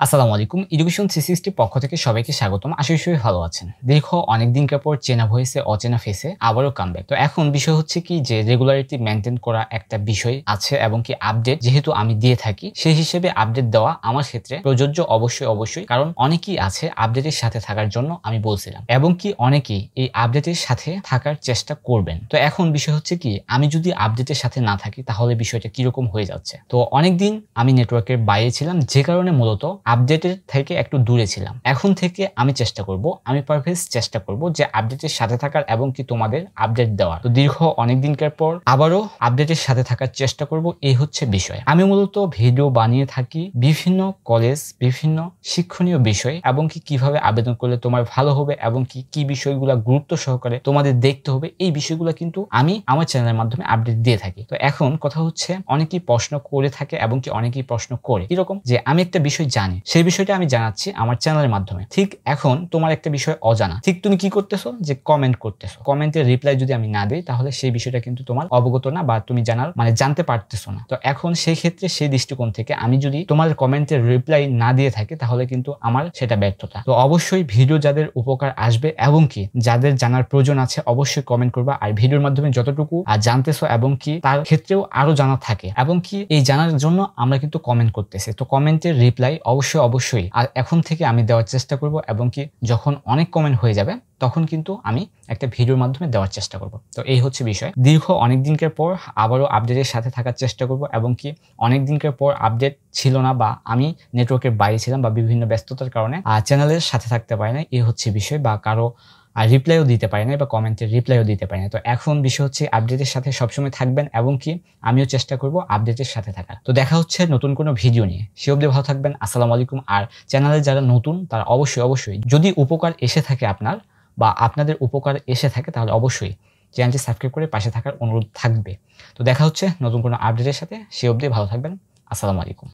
আসসালামু আলাইকুম। এডুকেশন 360 পক্ষ থেকে সবাইকে স্বাগতম। আশা করি সবাই ভালো আছেন। দীর্ঘ অনেকদিনকার পর চেনা ভয়েসে অচেনা ফেসে আবারও কামব্যাক। তো এখন বিষয় হচ্ছে কি যে রেগুলারিটি মেইনটেইন করা একটা বিষয় আছে এবং কি আপডেট যেহেতু আমি দিয়ে থাকি সেই হিসেবে আপডেট দেওয়া আমার ক্ষেত্রে প্রযোজ্য অবশ্যই। কারণ অনেকেই আছে আপডেটের সাথে থাকার জন্য আমি বলছিলাম এবং কি অনেকেই এই আপডেটের সাথে থাকার চেষ্টা করবেন। তো এখন বিষয় হচ্ছে কি আমি যদি আপডেটের সাথে না থাকি তাহলে বিষয়টা কিরকম হয়ে যাচ্ছে। তো অনেকদিন আমি নেটওয়ার্কের বাইরে ছিলাম যে কারণে মূলত আপডেটের থেকে একটু দূরে ছিলাম। এখন থেকে আমি চেষ্টা করব, আমি পারফেক্ট চেষ্টা করব যে আপডেটের সাথে থাকার এবং কি তোমাদের আপডেট দেওয়ার। তো দীর্ঘ অনেক দিনকার পর আবারও আপডেটের সাথে থাকার চেষ্টা করব, এই হচ্ছে বিষয়। আমি মূলত ভিডিও বানিয়ে থাকি বিভিন্ন কলেজ, বিভিন্ন শিক্ষণীয় বিষয় এবং কি কিভাবে আবেদন করলে তোমার ভালো হবে এবং কি বিষয়গুলো গুরুত্ব সহকারে তোমাদের দেখতে হবে এই বিষয়গুলো কিন্তু আমি আমার চ্যানেলের মাধ্যমে আপডেট দিয়ে থাকি। তো এখন কথা হচ্ছে অনেকেই প্রশ্ন করে থাকে এবং কি অনেকেই প্রশ্ন করে এরকম যে আমি একটা বিষয় জানি, সেই বিষয়টা আমি জানাচ্ছি আমার চ্যানেলের মাধ্যমে। ঠিক এখন তোমার একটা বিষয় অজানা, ঠিক তুমি কি করতেছো যে কমেন্ট করতেছো। কমেন্টের রিপ্লাই যদি আমি না দিই তাহলে সেই বিষয়টা কিন্তু তোমার অবগত না বা তুমি জানার জানতে পারতেছো না। তো এখন সেই ক্ষেত্রে সেই দৃষ্টিকোণ থেকে আমি যদি তোমার কমেন্টের রিপ্লাই না দিয়ে থাকি তাহলে কিন্তু আমার সেটা ব্যর্থতা। তো অবশ্যই ভিডিও যাদের উপকার আসবে এবং কি যাদের জানার প্রয়োজন আছে অবশ্যই কমেন্ট করবা। আর ভিডিওর মাধ্যমে যতটুকু জানতেছো এবং কি তার ক্ষেত্রেও আরো জানা থাকে এবং কি এই জানার জন্য আমরা কিন্তু কমেন্ট করতেছি। তো কমেন্টের রিপ্লাই অবশ্যই আর এখন থেকে আমি দেওয়ার চেষ্টা করব এবং কি যখন অনেক কমেন্ট হয়ে যাবে তখন কিন্তু আমি একটা ভিডিওর মাধ্যমে দেওয়ার চেষ্টা করব। তো এই হচ্ছে বিষয়। দীর্ঘ অনেক দিনকার পর আবারও আপডেটের সাথে থাকার চেষ্টা করব এবং কি অনেক দিনকার পর আপডেট ছিল না বা আমি নেটওয়ার্কের বাইরে ছিলাম বা বিভিন্ন ব্যস্ততার কারণে চ্যানেলের সাথে থাকতে পারি না, এই হচ্ছে বিষয়। বা কারো রিপ্লাইও দিতে পারি না বা কমেন্টের রিপ্লাইও দিতে পারি না। তো এখন বিষয় হচ্ছে আপডেটের সাথে সবসময় থাকবেন এবং কি আমিও চেষ্টা করব আপডেটের সাথে থাকার। তো দেখা হচ্ছে নতুন কোনো ভিডিও নিয়ে। সে অবধি ভালো থাকবেন। আসসালামু আলাইকুম। আর চ্যানেলে যারা নতুন তারা অবশ্যই যদি উপকার এসে থাকে আপনার বা আপনাদের উপকার এসে থাকে তাহলে অবশ্যই চ্যানেলটি সাবস্ক্রাইব করে পাশে থাকার অনুরোধ থাকবে। তো দেখা হচ্ছে নতুন কোনো আপডেটের সাথে। সে অবধি ভালো থাকবেন। আসসালামু আলাইকুম।